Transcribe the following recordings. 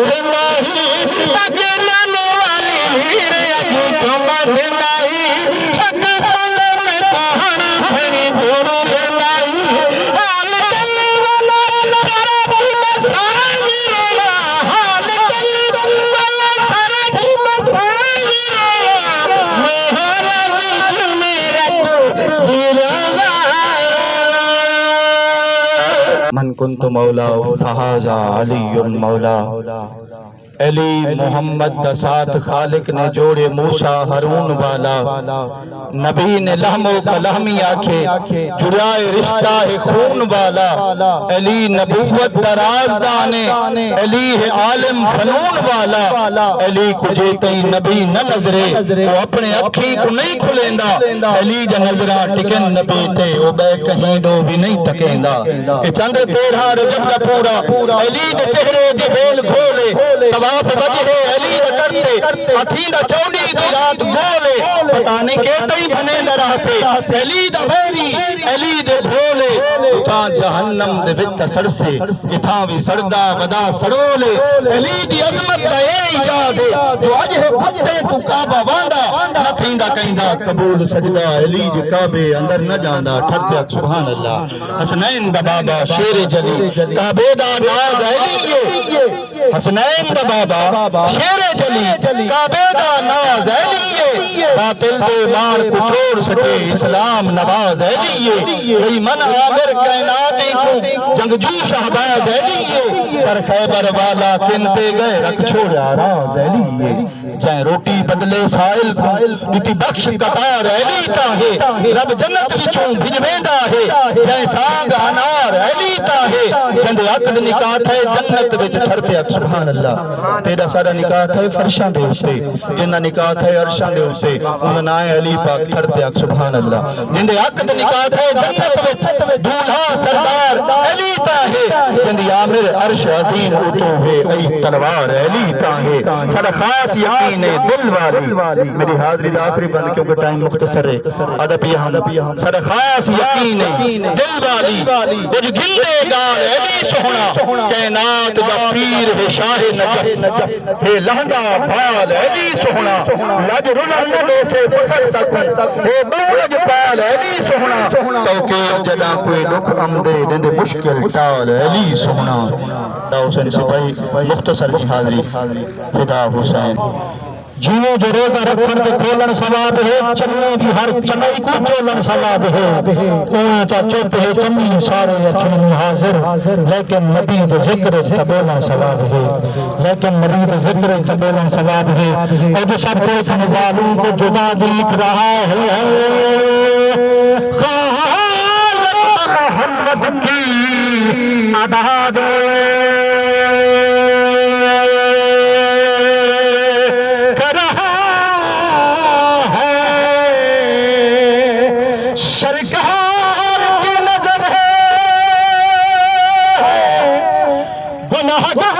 نہیں اگے نانے والی ویر اگو تو مد نہیں شک پلے میں کہاں پھری گورو نہیں حال کل والا سرکی مساوی رولا حال کل والا سرکی مساوی رولا مہاراج میرا تو من کنت مولا فہذا علی مولا علی محمد دا ساتھ خالق نے جوڑے موسیٰ ہارون والا نبی نے لہم و کلہمی آکھے جڑائے رشتہ خون والا علی نبوت دا رازدانے علی ہے عالم فنون والا علی کو جیتیں نبی نہ نظرے وہ اپنے اکھی کو نہیں کھلیندا علی جا نظران ٹکن نبی تے وہ بے کہیں دو بھی نہیں تکیندا یہ چند تیرہ رجب دا پورا علی دے چہرے دے بیل کھولے طواف وجہ علی دا کرتے اتھین دا چوڑی دی رات گولے پتہ نہیں کہتے ہی بنے دا راہ سے علی دا بھیری علی دے بھولے اتھا جہنم دے بت سڑ سے اتھا بھی سڑدہ ودا سڑولے علی دی عظمت دا اے اجازے جو اجہ بھتے تو کعبہ واندا نہ تھیندا کہندا قبول سجدہ علی جے کعبے اندر نہ جاندا ٹھٹ پیا سبحان اللہ حسنین دا بابا شیر جلی کعبے دا ناز علی حسنین دا بابا شیر جلی کعبے دا ناز علی باطل دے مان کو توڑ سکے اسلام نواز علی وہی من عامر کائناتی کو جنگجو شہباز علی پر خیبر والا کنتے گئے رکھ چھوڑا راز علی جائیں روٹی بدلے سائل بیتی بخش قطار علی تاہے رب جنت وچوں بھجویندا ہے جائیں سانگ انار علی تاہے جندے عقد نکاح ہے جنت وچ ٹھر پیا سبحان اللہ تیرا سارا نکاح ہے فرشاں دے اوتے جنہ نکاح ہے عرشاں دے اوتے انہاں نائے علی پاک ٹھر پیا سبحان اللہ جندے عقد نکاح ہے جنت وچ دولہا سردار علی تاہے جندی عامر عرش عظیم اوتوں ہے ای تلوار علی تاہے سارا خاص یقین ہے دل والی میری حاضری دا آخری بند کیونکہ ٹائم مختصر ہے ادب یہاں سارا خاص یقین ہے دل والی جو گھندے گار علی سوہنا کائنات دا پیر ہے شاہ نجف ہے لہنگا بھال علی سوہنا لج رنر نہ دے سے فخر سکن ہے بولج پال علی سوہنا توقیر جدا کوئی لکھ امدے دندے مشکل ٹال علی سوہنا حسین سپاہی مختصر کی حاضری خدا حسین جیویں جو روزہ رکھن دے کھولن ثواب ہے چنے کی ہر چنئی کو چولن ثواب ہے اویں تا چپ ہے چنئی سارے اکھیں حاضر لیکن نبی دے ذکر تبولا ثواب ہے لیکن نبی دے ذکر تبولا ثواب ہے اور جو سب کو نوالوں کو جدا دیکھ رہا ہے خالق محمد کی ادا دے سرکار کی نظر ہے گناہگار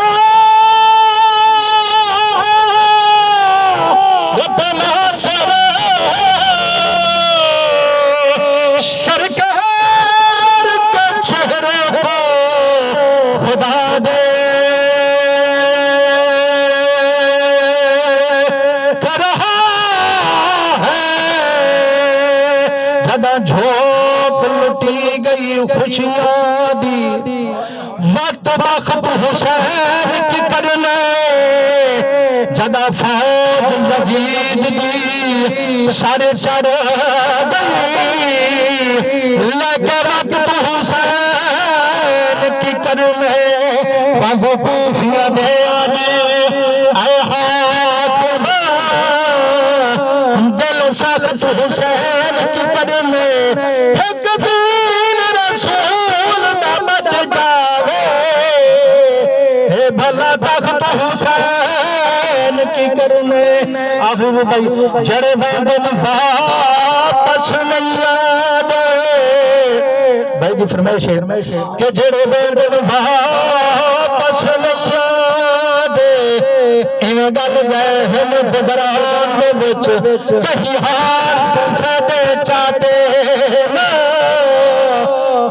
ربنا سر سرکار کے چہرے کو خدا دے جھوپ لٹی گئی خوشیاں دی وقت وقت حسین کی کرنے جدا فوج یزید دی سر چڑھ گئی لگے وقت حسین کی کرنے وہاں کوفیہ دے آجے اے حاکم دل سخت حسین کی کرنے ایک دین رسول نہ بچ جاوے اے بھلا تخت حسین کی کرنے آخر بھائی جڑے دن واپس نہیں آدے بھائی کی فرمائش ہے کہ جڑے دن واپس نہیں آدے ایویں گل گئے ہم بزرگان دے وچ کہیں ہار دے چاہتے نا